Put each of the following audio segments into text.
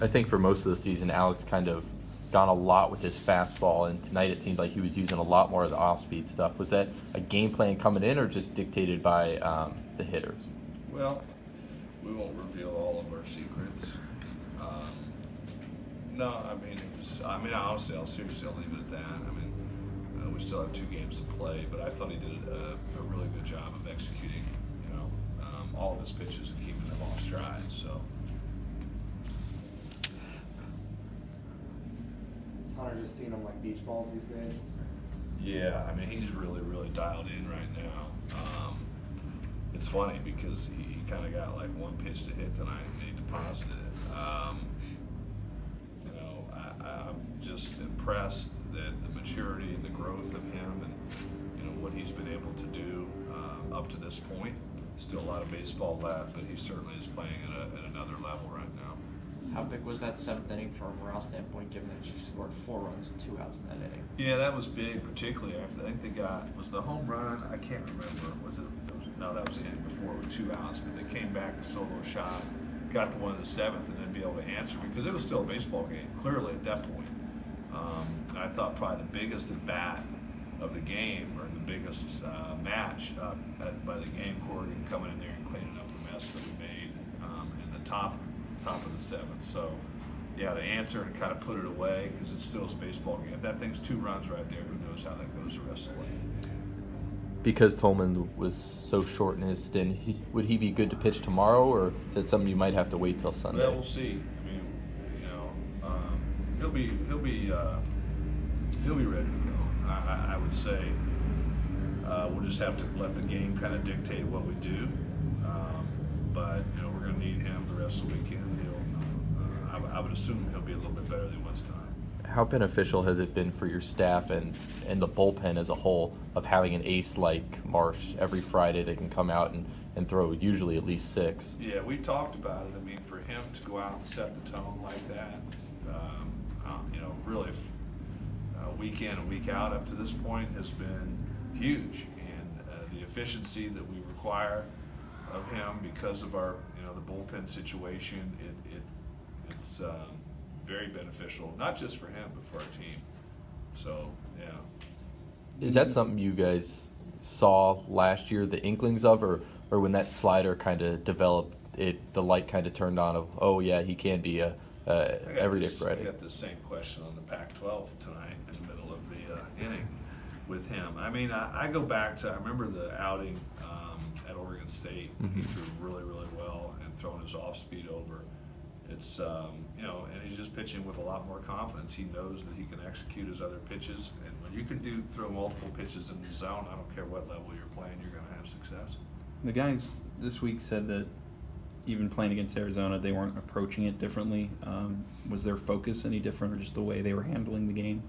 I think for most of the season, Alex kind of gone a lot with his fastball, and tonight it seemed like he was using a lot more of the off-speed stuff. Was that a game plan coming in, or just dictated by the hitters? Well, we won't reveal all of our secrets. No, honestly, I'll leave it at that. We still have 2 games to play, but I thought he did a really good job of executing, all of his pitches and keeping them off stride. So. Is Hunter just seeing them like beach balls these days? Yeah, he's really, really dialed in right now. It's funny because he kind of got like one pitch to hit tonight and he deposited it. I'm just impressed that the maturity and the growth of him and what he's been able to do up to this point. Still a lot of baseball left, but he certainly is playing at another level right now. How big was that 7th inning from a morale standpoint, given that you scored 4 runs with 2 outs in that inning? Yeah, that was big, particularly after I think they was the home run. I can't remember. No, that was the inning before with 2 outs, but they came back the solo shot, got the one in the 7th, and then be able to answer because it was still a baseball game. Clearly at that point, and I thought probably the biggest at bat of the game, or the biggest match by the game, Corrigan coming in there and cleaning up the mess that we made in the top of the 7th. So, yeah, to answer and kind of put it away because it still is a baseball game. If that thing's 2 runs right there, who knows how that goes the rest of the way. Because Tolman was so short in his stint, would he be good to pitch tomorrow, or is that something you might have to wait till Sunday? Well, we'll see. He'll be ready to go. I would say we'll just have to let the game kind of dictate what we do. But we're going to need him the rest of the weekend. I would assume he'll be a little bit better than he was tonight. How beneficial has it been for your staff and the bullpen as a whole of having an ace like Marsh every Friday that can come out and throw usually at least 6? Yeah, we talked about it. For him to go out and set the tone like that, really week in and week out up to this point has been huge. And the efficiency that we require of him because of our, the bullpen situation, it's very beneficial, not just for him, but for our team. So, yeah. Is that something you guys saw last year, the inklings of, or when that slider kind of developed, the light kind of turned on of, oh yeah, he can be a everyday Friday? I got the same question on the Pac-12 tonight in the middle of the inning with him. I go back to, I remember the outing at Oregon State. Mm-hmm. He threw really, really well and throwing his off-speed over. It's, and he's just pitching with a lot more confidence. He knows that he can execute his other pitches. And when you can throw multiple pitches in the zone, I don't care what level you're playing, you're going to have success. The guys this week said that even playing against Arizona, they weren't approaching it differently. Was their focus any different, or just the way they were handling the game?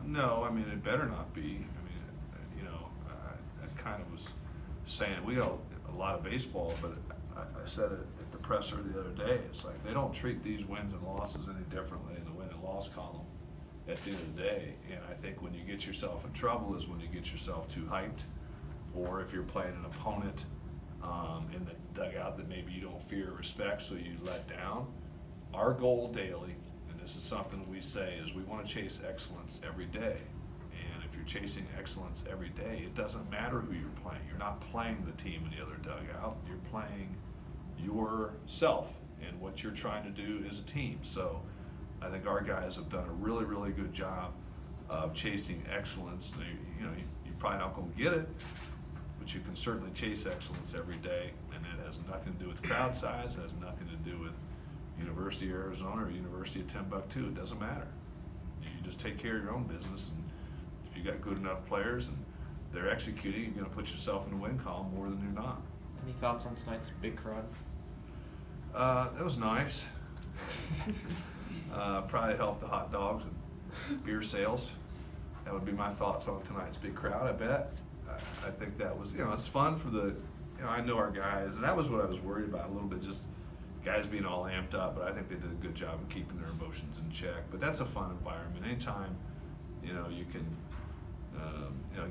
No, it better not be. I kind of was saying it. We got a lot of baseball, but I said it at the presser the other day. It's like they don't treat these wins and losses any differently in the win and loss column at the end of the day. And I think when you get yourself in trouble is when you get yourself too hyped, or if you're playing an opponent in the dugout that maybe you don't fear or respect, so you let down. Our goal daily, and this is something we say, is we want to chase excellence every day. And if you're chasing excellence every day, it doesn't matter who you're playing. You're not playing the team in the other dugout. You're playing yourself and what you're trying to do as a team. So I think our guys have done a really, really good job of chasing excellence. You're probably not going to get it, but you can certainly chase excellence every day, and that has nothing to do with crowd size. It has nothing to do with University of Arizona or University of Timbuktu. It doesn't matter. You just take care of your own business, and if you got good enough players and they're executing, you're going to put yourself in the win column more than you're not. Any thoughts on tonight's big crowd? That was nice. Probably helped the hot dogs and beer sales. That would be my thoughts on tonight's big crowd, I bet. I think that was, it's fun for the, I know our guys, and that was what I was worried about a little bit, just guys being all amped up, but I think they did a good job of keeping their emotions in check. But that's a fun environment. Anytime, you can,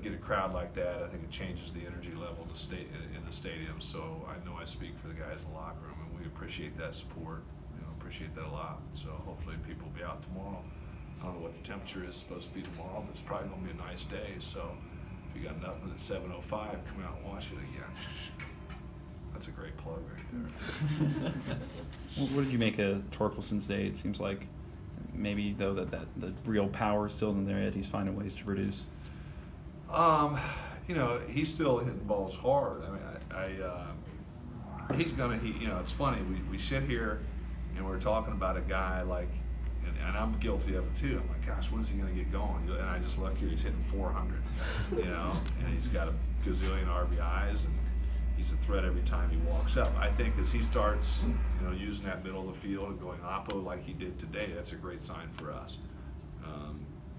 get a crowd like that, I think it changes the energy level in the stadium. So I know I speak for the guys in the locker room, and we appreciate that support. appreciate that a lot. So hopefully people will be out tomorrow. I don't know what the temperature is supposed to be tomorrow, but it's probably gonna be a nice day. So if you got nothing at 7:05, come out and watch it again. That's a great plug right there. What did you make of Torkelson's day? It seems like maybe though that the real power still isn't there yet. He's finding ways to produce. You know, he's still hitting balls hard. I mean, he's gonna. You know, it's funny. We sit here and we're talking about a guy like, and I'm guilty of it too. I'm like, gosh, when's he gonna get going? And I just look here, he's hitting 400. You know, and he's got a gazillion RBIs, and he's a threat every time he walks up. I think as he starts, you know, using that middle of the field and going oppo like he did today, that's a great sign for us,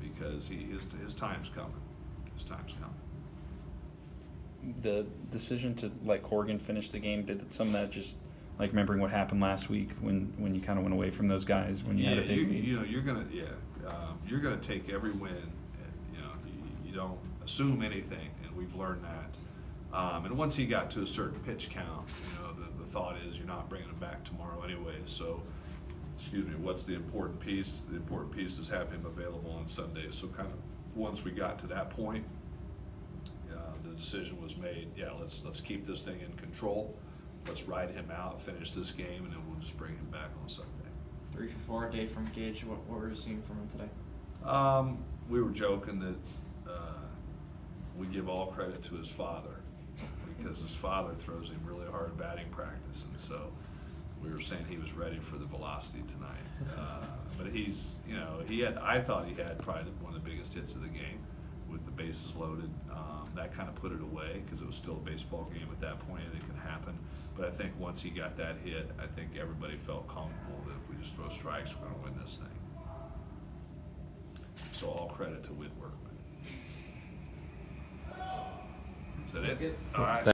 because his time's coming. His time's coming. The decision to let Corrigan finish the game, did some of that just like remembering what happened last week when you kind of went away from those guys when you had a big lead? You know, you're gonna take every win. You know, you don't assume anything, and we've learned that. And once he got to a certain pitch count, you know, the thought is you're not bringing him back tomorrow anyway. So, excuse me, what's the important piece? The important piece is have him available on Sundays. So kind of once we got to that point, the decision was made, yeah, let's keep this thing in control. Let's ride him out, finish this game, and then we'll just bring him back on Sunday. 3 for 4 a day from Gage. What were you seeing from him today? We were joking that we give all credit to his father, because his father throws him really hard batting practice, and so we were saying he was ready for the velocity tonight. But he's, you know, I thought he had probably one of the biggest hits of the game with the bases loaded. That kind of put it away because it was still a baseball game at that point. Anything can happen. But I think once he got that hit, I think everybody felt comfortable that if we just throw strikes, we're going to win this thing. So all credit to Whit Workman. Is that it? All right.